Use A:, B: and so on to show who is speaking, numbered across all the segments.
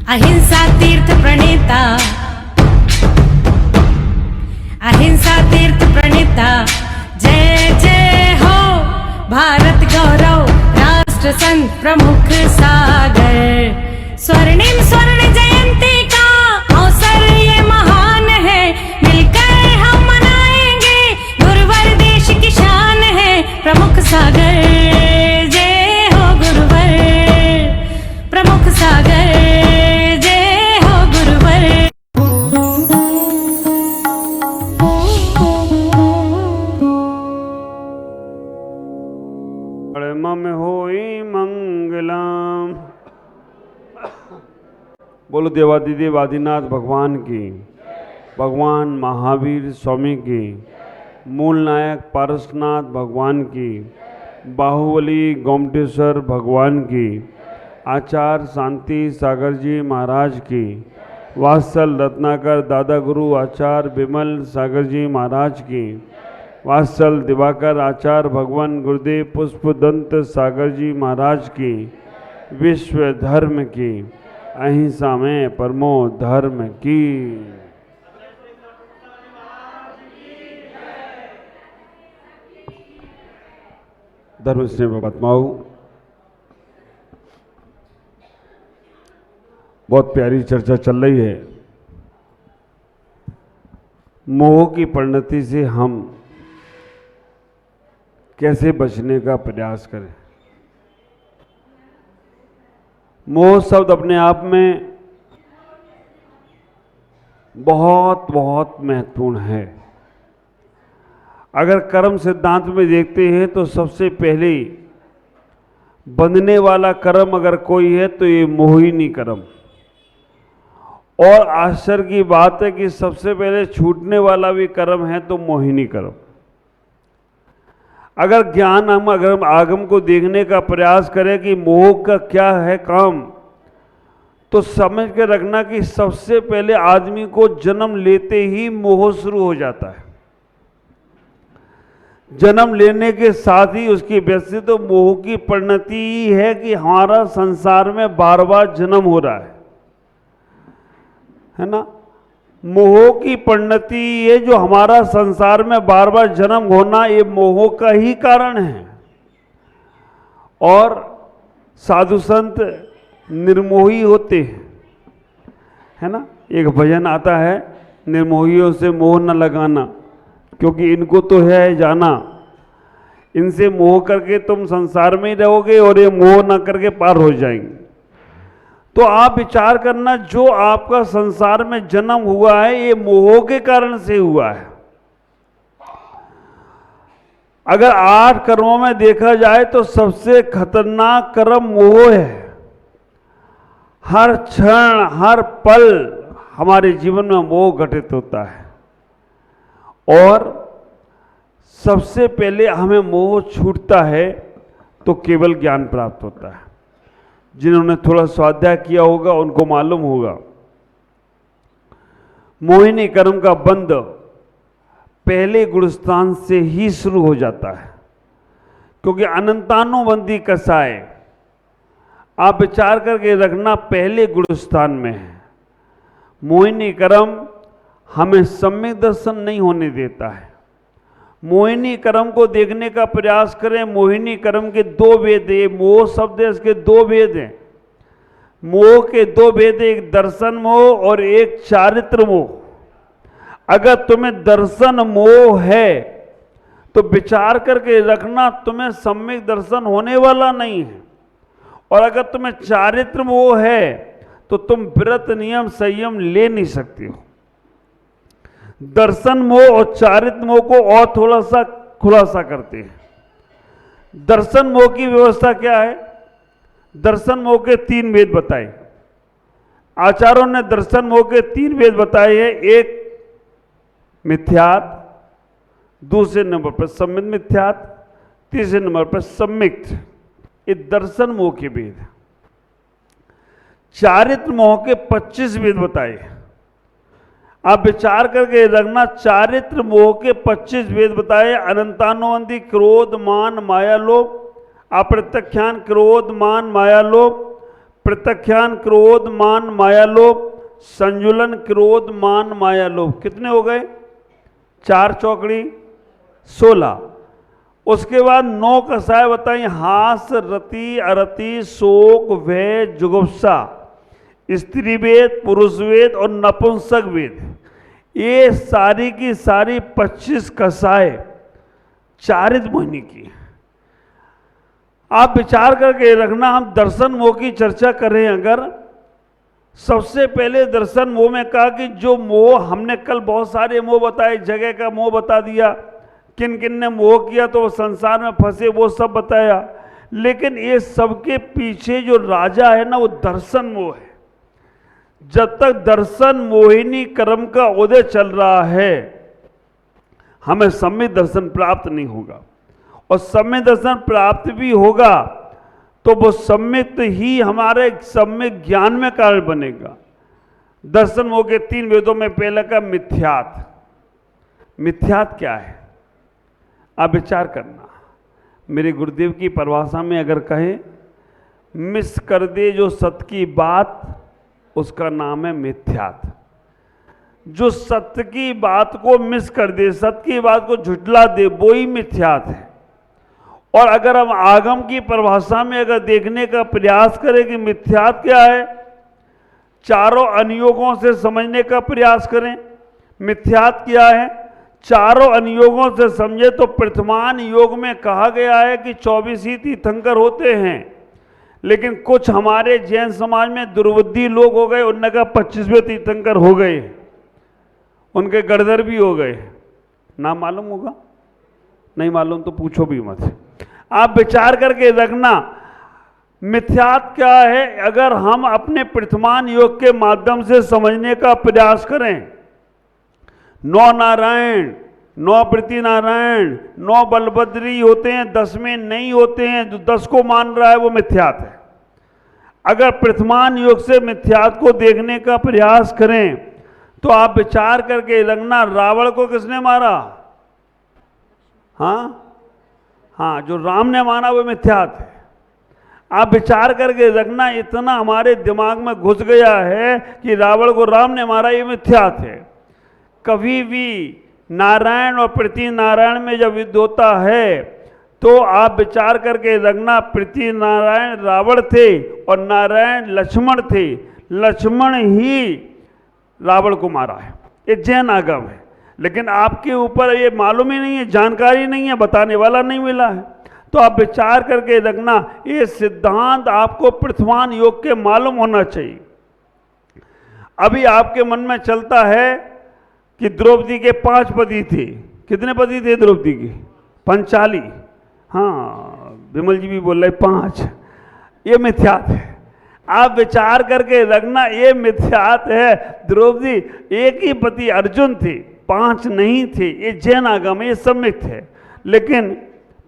A: अहिंसा तीर्थ प्रणेता, अहिंसा तीर्थ प्रणेता, जय जय हो भारत गौरव राष्ट्र संत प्रमुख सागर। स्वर्णिम स्वर्ण जयंती का अवसर ये महान है, मिलकर हम मनाएंगे गुरुवर देश की शान है प्रमुख सागर। जय हो गुरुवर प्रमुख सागर, जय हो गुरुवर।
B: मम होई मंगलम। बोलो देवादिदेव आदिनाथ भगवान की, भगवान महावीर स्वामी की, मूल नायक पारसनाथ भगवान की, बाहुबली गोमटेश्वर भगवान की, आचार्य शांति सागर जी महाराज की, वात्सल रत्नाकर दादा गुरु आचार्य विमल सागर जी महाराज की, वात्सल दिवाकर आचार्य भगवान गुरुदेव पुष्पदंत सागर जी महाराज की, विश्व धर्म की, अहिंसा में परमो धर्म की। धर्म स्नेह महात्माओं, बहुत प्यारी चर्चा चल रही है। मोह की परिणति से हम कैसे बचने का प्रयास करें। मोह शब्द अपने आप में बहुत बहुत महत्वपूर्ण है। अगर कर्म सिद्धांत में देखते हैं तो सबसे पहले बंधने वाला कर्म अगर कोई है तो ये मोहिनी कर्म। और आश्चर्य की बात है कि सबसे पहले छूटने वाला भी कर्म है तो मोहिनी कर्म। अगर ज्ञान हम अगर आगम को देखने का प्रयास करें कि मोह का क्या है काम, तो समझ के रखना कि सबसे पहले आदमी को जन्म लेते ही मोह शुरू हो जाता है। जन्म लेने के साथ ही उसकी वैसे तो मोह की परिणति ही है कि हमारा संसार में बार बार जन्म हो रहा है ना। मोह की परिणति ये जो हमारा संसार में बार बार जन्म होना, ये मोह का ही कारण है। और साधु संत निर्मोही होते हैं, है ना। एक भजन आता है, निर्मोहियों से मोह न लगाना, क्योंकि इनको तो है जाना। इनसे मोह करके तुम संसार में ही रहोगे और ये मोह न करके पार हो जाएंगे। तो आप विचार करना, जो आपका संसार में जन्म हुआ है ये मोह के कारण से हुआ है। अगर 8 कर्मों में देखा जाए तो सबसे खतरनाक कर्म मोह है। हर क्षण हर पल हमारे जीवन में मोह घटित होता है। और सबसे पहले हमें मोह छूटता है तो केवल ज्ञान प्राप्त होता है। जिन्होंने थोड़ा स्वाध्याय किया होगा उनको मालूम होगा, मोहिनी कर्म का बंध पहले गुणस्थान से ही शुरू हो जाता है। क्योंकि अनंतानुबंधी कसाय, आप विचार करके रखना, पहले गुणस्थान में है। मोहिनी कर्म हमें सम्यक दर्शन नहीं होने देता है। मोहिनी कर्म को देखने का प्रयास करें। मोहिनी कर्म के 2 भेद है। मोह शब्द है, इसके 2 भेद हैं। मोह के 2 भेद, एक दर्शन मोह और एक चारित्र मोह। अगर तुम्हें दर्शन मोह है तो विचार करके रखना, तुम्हें सम्यक दर्शन होने वाला नहीं है। और अगर तुम्हें चारित्र मोह है तो तुम व्रत नियम संयम ले नहीं सकते हो। दर्शन मोह और चारित्र मोह को और थोड़ा सा खुलासा करते हैं। दर्शन मोह की व्यवस्था क्या है? दर्शन मोह के 3 भेद बताए। आचार्यों ने दर्शन मोह के 3 भेद बताए हैं। एक मिथ्यात, दूसरे नंबर पर सम्मित मिथ्यात, तीसरे नंबर पर सम्मिक्त। ये दर्शन मोह के भेद। चारित्र मोह के 25 भेद बताए। आप विचार करके रखना, चारित्र मोह के 25 भेद बताए। अनंतानुबंधी क्रोध मान माया लोभ, अप्रत्यक्षान क्रोध मान माया लोभ, प्रत्याख्यान क्रोध मान माया लोभ, संजुलन क्रोध मान माया लोभ, कितने हो गए? 4 चौकड़ी 16। उसके बाद 9 कसाय बताइए, हास रति अरति शोक भय जुगुप्सा, स्त्री वेद पुरुष वेद और नपुंसक वेद, ये सारी की सारी 25 कसाय चारित मोहिनी की। आप विचार करके रखना, हम दर्शन मोह की चर्चा करें अगर, सबसे पहले दर्शन मोह में कहा कि जो मोह, हमने कल बहुत सारे मोह बताए, जगह का मोह बता दिया, किन किन ने मोह किया तो वो संसार में फंसे वो सब बताया, लेकिन ये सबके पीछे जो राजा है ना वो दर्शन मोह है। जब तक दर्शन मोहिनी कर्म का उदय चल रहा है हमें सम्यक दर्शन प्राप्त नहीं होगा, और सम्यक दर्शन प्राप्त भी होगा तो वो सम्यक ही हमारे सम्यक ज्ञान में कारण बनेगा। दर्शन मोह के 3 वेदों में पहले का मिथ्यात। मिथ्यात क्या है? आप विचार करना, मेरे गुरुदेव की परिभाषा में अगर कहें, मिस कर दे जो सत्य की बात उसका नाम है मिथ्यात। जो सत्य की बात को मिस कर दे, सत्य की बात को झुठला दे, वो ही मिथ्यात है। और अगर हम आगम की परिभाषा में अगर देखने का प्रयास करें कि मिथ्यात क्या है, चारों अनुयोगों से समझने का प्रयास करें मिथ्यात क्या है, चारों अनुयोगों से समझे तो प्रथमान योग में कहा गया है कि 24 ही तीर्थंकर होते हैं, लेकिन कुछ हमारे जैन समाज में दुर्बुद्धि लोग हो गए, उनने कहा 25वें तीर्थंकर हो गए, उनके गड़दर भी हो गए। नाम मालूम होगा? नहीं मालूम तो पूछो भी मत। आप विचार करके रखना मिथ्यात क्या है। अगर हम अपने प्रथमान योग के माध्यम से समझने का प्रयास करें, 9 नारायण, 9 प्रति नारायण, 9 बलभद्री होते हैं, 10 में नहीं होते हैं, जो 10 को मान रहा है वो मिथ्यात है। अगर प्रथमान योग से मिथ्यात को देखने का प्रयास करें तो आप विचार करके रखना, रावण को किसने मारा? हाँ, जो राम ने माना वो मिथ्यात है। आप विचार करके रखना, इतना हमारे दिमाग में घुस गया है कि रावण को राम ने मारा, ये मिथ्यात है। कभी भी नारायण और प्रति नारायण में जब युद्ध होता है तो आप विचार करके रखना, प्रति नारायण रावण थे और नारायण लक्ष्मण थे, लक्ष्मण ही रावण को मारा है। ये जैन आगम है, लेकिन आपके ऊपर ये मालूम ही नहीं है, जानकारी नहीं है, बताने वाला नहीं मिला है। तो आप विचार करके रखना, ये सिद्धांत आपको प्रथमान योग के मालूम होना चाहिए। अभी आपके मन में चलता है कि द्रौपदी के 5 पति थे। कितने पति थे द्रौपदी के? 45। हाँ, विमल जी भी बोल रहे 5। ये मिथ्यात है। आप विचार करके रखना, ये मिथ्यात है। द्रौपदी एक ही पति अर्जुन थे, 5 नहीं थे। ये जैन आगम है, ये सम्यक थे। लेकिन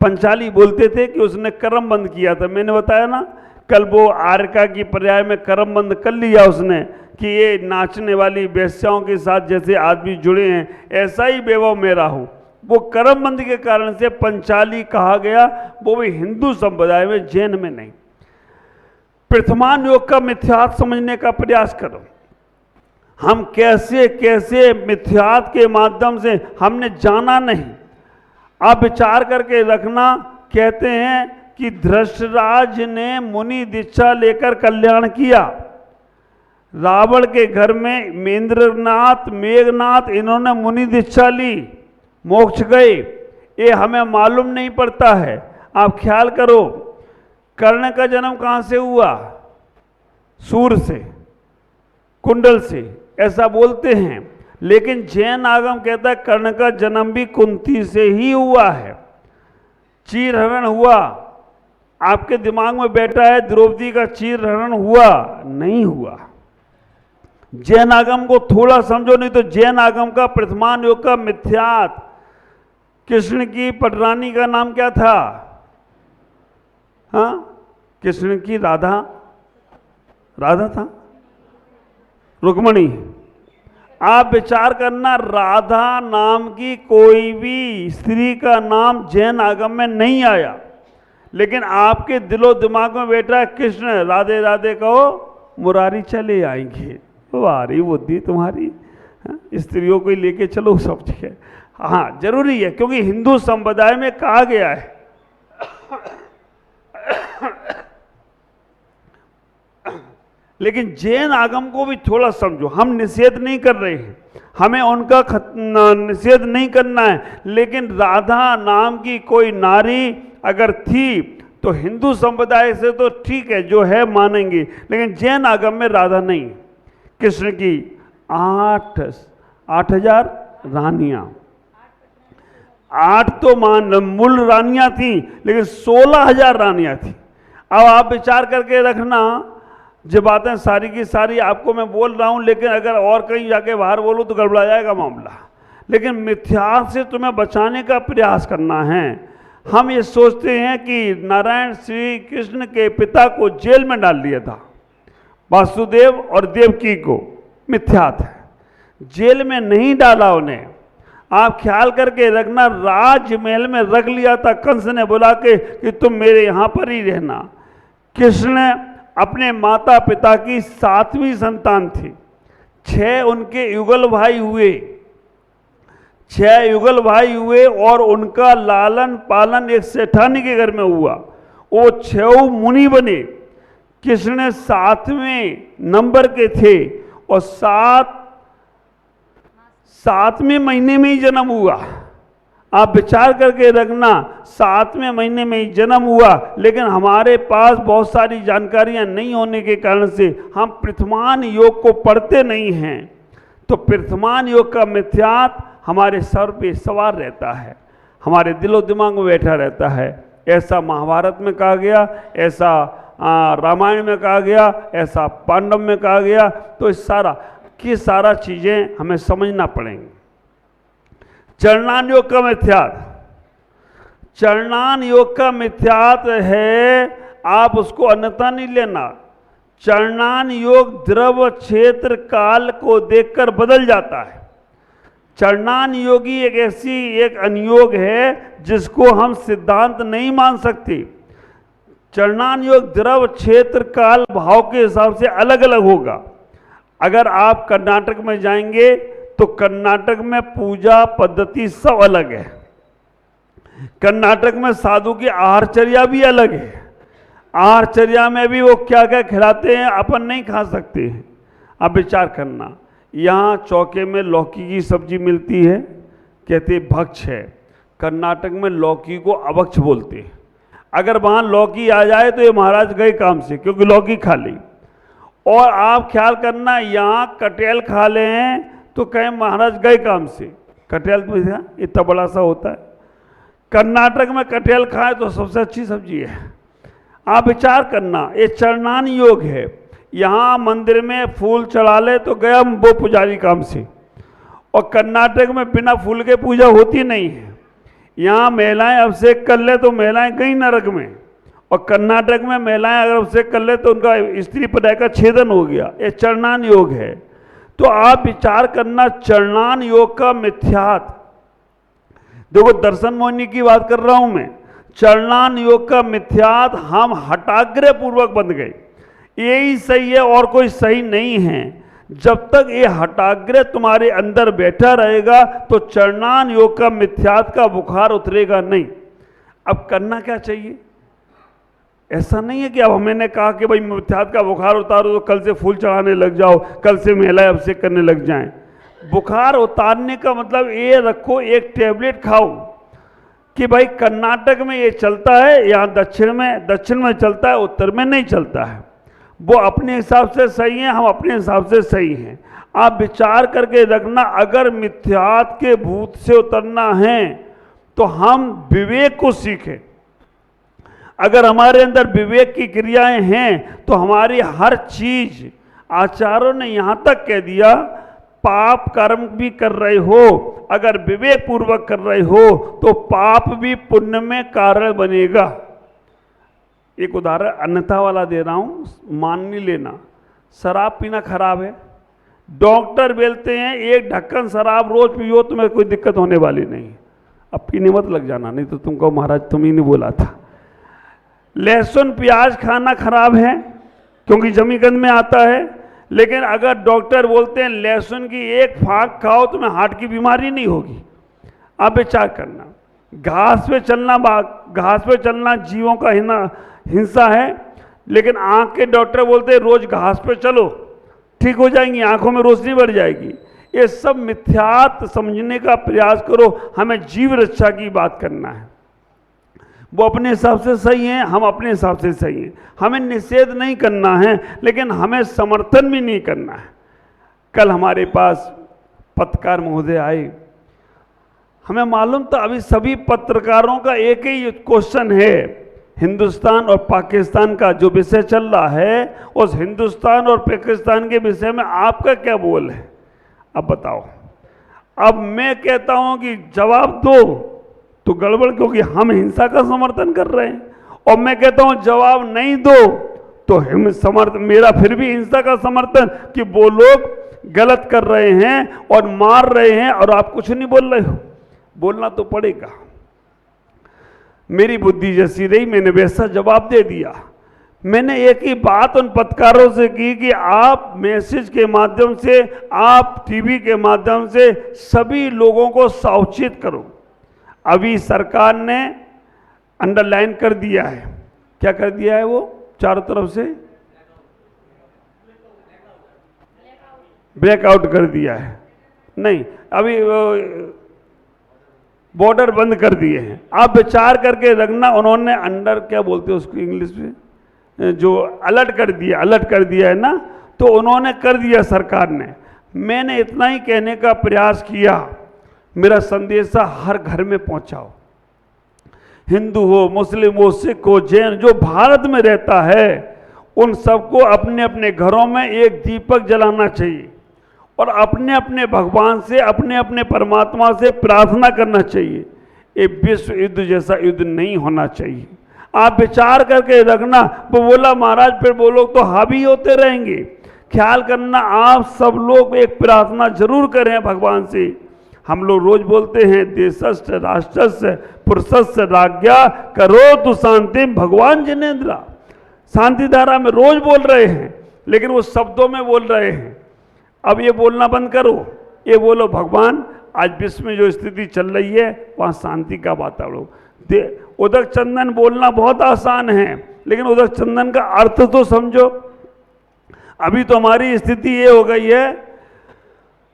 B: पंचाली बोलते थे कि उसने कर्म बंद किया था। मैंने बताया ना कल, वो आर्का की पर्याय में कर्म बंद कर लिया उसने कि ये नाचने वाली वेश्याओं के साथ जैसे आदमी जुड़े हैं ऐसा ही वैभव मेरा हो। वो कर्म बंद के कारण से पंचाली कहा गया, वो भी हिंदू संप्रदाय में, जैन में नहीं। प्रथमान योग का मिथ्यात समझने का प्रयास करो। हम कैसे कैसे मिथ्यात के माध्यम से हमने जाना नहीं। आप विचार करके रखना, कहते हैं कि धृतराज ने मुनि दीक्षा लेकर कल्याण किया। रावण के घर में मेंद्रनाथ, मेघनाथ, इन्होंने मुनि दीक्षा ली, मोक्ष गए। ये हमें मालूम नहीं पड़ता है। आप ख्याल करो, कर्ण का जन्म कहाँ से हुआ? सूर्य से, कुंडल से, ऐसा बोलते हैं। लेकिन जैन आगम कहता है कर्ण का जन्म भी कुंती से ही हुआ है। चीरहरण हुआ, आपके दिमाग में बैठा है द्रौपदी का चीरहरण हुआ? नहीं हुआ। जैन आगम को थोड़ा समझो, नहीं तो जैन आगम का प्रथमान योग का मिथ्यात। कृष्ण की पटरानी का नाम क्या था? हाँ, कृष्ण की राधा था, रुक्मणी। आप विचार करना, राधा नाम की कोई भी स्त्री का नाम जैन आगम में नहीं आया। लेकिन आपके दिलो दिमाग में बैठा है कृष्ण, राधे राधे कहो मुरारी चले आएंगे। वाह रही बुद्धि तुम्हारी, स्त्रियों को ही लेके चलो सब जगह। हाँ जरूरी है, क्योंकि हिंदू संप्रदाय में कहा गया है लेकिन जैन आगम को भी थोड़ा समझो। हम निषेध नहीं कर रहे हैं, हमें उनका निषेध नहीं करना है, लेकिन राधा नाम की कोई नारी अगर थी तो हिंदू संप्रदाय से तो ठीक है, जो है मानेंगे, लेकिन जैन आगम में राधा नहीं। कृष्ण की 8,000 रानियां, 8 तो मूल रानियां थी, लेकिन 16,000 रानियां थी। अब आप विचार करके रखना, जो बातें सारी की सारी आपको मैं बोल रहा हूं, लेकिन अगर और कहीं जाके बाहर बोलूं तो गड़बड़ा जाएगा मामला। लेकिन मिथ्या से तुम्हें बचाने का प्रयास करना है। हम ये सोचते हैं कि नारायण श्री कृष्ण के पिता को जेल में डाल दिया था, वासुदेव और देवकी को, मिथ्या था, जेल में नहीं डाला उन्हें। आप ख्याल करके रखना, राजमहल में रख लिया था कंस ने बुला के कि तुम मेरे यहां पर ही रहना। कृष्ण अपने माता पिता की 7वीं संतान थी, 6 उनके युगल भाई हुए, 6 युगल भाई हुए और उनका लालन पालन एक सेठानी के घर में हुआ। वो 6 मुनि बने। कृष्ण 7वें नंबर के थे और 7वें महीने में ही जन्म हुआ। आप विचार करके रखना, 7वें महीने में ही जन्म हुआ, लेकिन हमारे पास बहुत सारी जानकारियां नहीं होने के कारण से हम प्रथमान योग को पढ़ते नहीं हैं। तो प्रथमान योग का मिथ्यात हमारे सर पे सवार रहता है, हमारे दिलो दिमाग में बैठा रहता है। ऐसा महाभारत में कहा गया, ऐसा रामायण में कहा गया, ऐसा पांडव में कहा गया। तो इस सारा चीज़ें हमें समझना पड़ेंगी। चरणान योग का मिथ्यात, चरणान योग का मिथ्यात है, आप उसको अन्यथा नहीं लेना। चरणान योग द्रव क्षेत्र काल को देखकर बदल जाता है। चरणान योगी एक अनुयोग है जिसको हम सिद्धांत नहीं मान सकते। चरणान योग द्रव क्षेत्र काल भाव के हिसाब से अलग अलग होगा। अगर आप कर्नाटक में जाएंगे तो कर्नाटक में पूजा पद्धति सब अलग है। कर्नाटक में साधु की आहारचर्या भी अलग है। आहारचर्या में भी वो क्या क्या खिलाते हैं अपन नहीं खा सकते हैं। आप विचार करना, यहाँ चौके में लौकी की सब्जी मिलती है, कहते भक्ष है। कर्नाटक में लौकी को अभक्ष बोलते हैं। अगर वहाँ लौकी आ जाए तो ये महाराज गए काम से, क्योंकि लौकी खा ली। और आप ख्याल करना, यहाँ कटेल खा लें तो कहें महाराज गए काम से। कटेल तो इतना बड़ा सा होता है। कर्नाटक में कटेल खाए तो सबसे अच्छी सब्जी है। आप विचार करना, ये चरणान योग है। यहाँ मंदिर में फूल चढ़ा ले तो गया वो पुजारी काम से। और कर्नाटक में बिना फूल के पूजा होती नहीं है। यहाँ महिलाएं अभिषेक कर ले तो महिलाएं गई नरक में, और कर्नाटक में महिलाएं अगर अभिषेक कर ले तो उनका स्त्री पदाय का छेदन हो गया। ये चरणान योग है। तो आप विचार करना, चरणान योग का मिथ्यात। देखो दर्शन मोहिनी की बात कर रहा हूं मैं। चरणान योग का मिथ्यात हम हटाग्रह पूर्वक बंध गए। यही सही है और कोई सही नहीं है। जब तक ये हटाग्रह तुम्हारे अंदर बैठा रहेगा तो चरणान योग का मिथ्यात का बुखार उतरेगा नहीं। अब करना क्या चाहिए? ऐसा नहीं है कि अब मैंने कहा कि भाई मिथ्यात का बुखार उतारो तो कल से फूल चढ़ाने लग जाओ, कल से महिलाएं अभिषेक करने लग जाएं। बुखार उतारने का मतलब ये रखो, एक टेबलेट खाओ कि भाई कर्नाटक में ये चलता है, यहाँ दक्षिण में चलता है, उत्तर में नहीं चलता है। वो अपने हिसाब से सही है, हम अपने हिसाब से सही हैं। आप विचार करके रखना, अगर मिथ्यात के भूत से उतरना है तो हम विवेक को सीखें। अगर हमारे अंदर विवेक की क्रियाएं हैं तो हमारी हर चीज, आचार्यों ने यहाँ तक कह दिया, पाप कर्म भी कर रहे हो अगर विवेक पूर्वक कर रहे हो तो पाप भी पुण्य में कारण बनेगा। एक उदाहरण अन्यथा वाला दे रहा हूं, मान नहीं लेना। शराब पीना खराब है, डॉक्टर बोलते हैं एक ढक्कन शराब रोज पियो तुम्हें कोई दिक्कत होने वाली नहीं। अब पीने मत लग जाना, नहीं तो तुमको महाराज तुम ही नहीं बोला था। लहसुन प्याज खाना खराब है क्योंकि जमीकंद में आता है, लेकिन अगर डॉक्टर बोलते हैं लहसुन की एक फाक खाओ तुम्हें हार्ट की बीमारी नहीं होगी। आप विचार करना, घास पे चलना जीवों का हिंसा है, लेकिन आंख के डॉक्टर बोलते हैं रोज घास पे चलो ठीक हो जाएंगी, आंखों में रोशनी बढ़ जाएगी। ये सब मिथ्यात समझने का प्रयास करो। हमें जीव रक्षा की बात करना है, वो अपने हिसाब से सही हैं, हम अपने हिसाब से सही हैं। हमें निषेध नहीं करना है, लेकिन हमें समर्थन भी नहीं करना है। कल हमारे पास पत्रकार महोदय आए, हमें मालूम था अभी सभी पत्रकारों का एक ही क्वेश्चन है, हिंदुस्तान और पाकिस्तान का जो विषय चल रहा है, उस हिंदुस्तान और पाकिस्तान के विषय में आपका क्या बोल है, अब बताओ। अब मैं कहता हूं कि जवाब दो तो गड़बड़, क्योंकि हम हिंसा का समर्थन कर रहे हैं, और मैं कहता हूं जवाब नहीं दो तो मेरा फिर भी हिंसा का समर्थन, कि वो लोग गलत कर रहे हैं और मार रहे हैं और आप कुछ नहीं बोल रहे हो। बोलना तो पड़ेगा। मेरी बुद्धि जैसी रही, मैंने वैसा जवाब दे दिया। मैंने एक ही बात उन पत्रकारों से की कि आप मैसेज के माध्यम से, आप टीवी के माध्यम से सभी लोगों को सावचेत करो। अभी सरकार ने अंडरलाइन कर दिया है, क्या कर दिया है, वो चारों तरफ से ब्रेकआउट कर दिया है, नहीं अभी बॉर्डर बंद कर दिए हैं। आप विचार करके रखना, उन्होंने अंडर क्या बोलते हैं उसको इंग्लिश में, जो अलर्ट कर दिया है ना, तो उन्होंने कर दिया सरकार ने। मैंने इतना ही कहने का प्रयास किया, मेरा संदेशा हर घर में पहुंचाओ। हिंदू हो, मुस्लिम हो, सिख हो, जैन, जो भारत में रहता है उन सबको अपने अपने घरों में एक दीपक जलाना चाहिए और अपने अपने भगवान से, अपने अपने परमात्मा से प्रार्थना करना चाहिए। ये विश्व युद्ध जैसा युद्ध नहीं होना चाहिए। आप विचार करके रखना। वो बोला महाराज फिर वो लोग तो हावी होते रहेंगे। ख्याल करना, आप सब लोग एक प्रार्थना जरूर करें भगवान से। हम लोग रोज बोलते हैं देशस्य राष्ट्रस्य पुरुषस्य राज्ञा करो तो शांति, भगवान जिनेन्द्रा शांति धारा में रोज बोल रहे हैं, लेकिन वो शब्दों में बोल रहे हैं। अब ये बोलना बंद करो, ये बोलो भगवान आज विश्व में जो स्थिति चल रही है वहाँ शांति का वातावरण। उदक चंदन बोलना बहुत आसान है, लेकिन उदक चंदन का अर्थ तो समझो। अभी तो हमारी स्थिति ये हो गई है,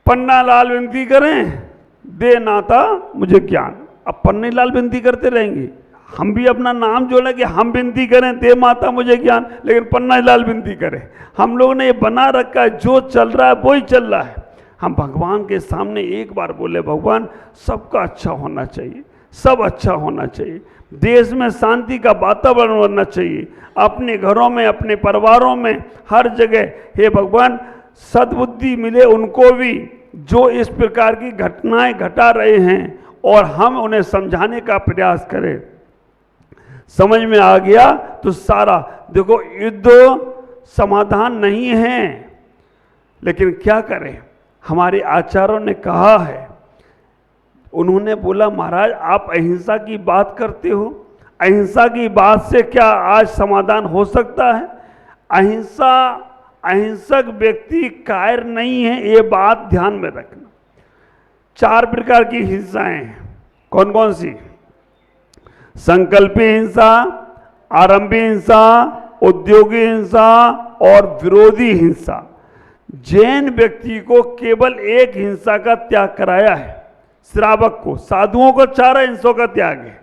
B: पन्ना लाल विनती करें दे नाता मुझे ज्ञान। अब पन्ने लाल विनती करते रहेंगे, हम भी अपना नाम जोड़े कि हम विनती करें दे माता मुझे ज्ञान, लेकिन पन्ना लाल विनती करें। हम लोगों ने ये बना रखा है, जो चल रहा है वही चल रहा है। हम भगवान के सामने एक बार बोले भगवान सबका अच्छा होना चाहिए, सब अच्छा होना चाहिए, देश में शांति का वातावरण होना चाहिए, अपने घरों में, अपने परिवारों में, हर जगह। हे भगवान सद्बुद्धि मिले उनको भी जो इस प्रकार की घटनाएं घटा रहे हैं, और हम उन्हें समझाने का प्रयास करें। समझ में आ गया तो सारा देखो, युद्ध समाधान नहीं है, लेकिन क्या करें, हमारे आचार्यों ने कहा है। उन्होंने बोला महाराज आप अहिंसा की बात करते हो, अहिंसा की बात से क्या आज समाधान हो सकता है? अहिंसक व्यक्ति कायर नहीं है, ये बात ध्यान में रखना। 4 प्रकार की हिंसाएं हैं, कौन कौन सी? संकल्पी हिंसा, आरंभी हिंसा, उद्योगी हिंसा और विरोधी हिंसा। जैन व्यक्ति को केवल एक हिंसा का त्याग कराया है, श्रावक को। साधुओं को 4 हिंसों का त्याग है।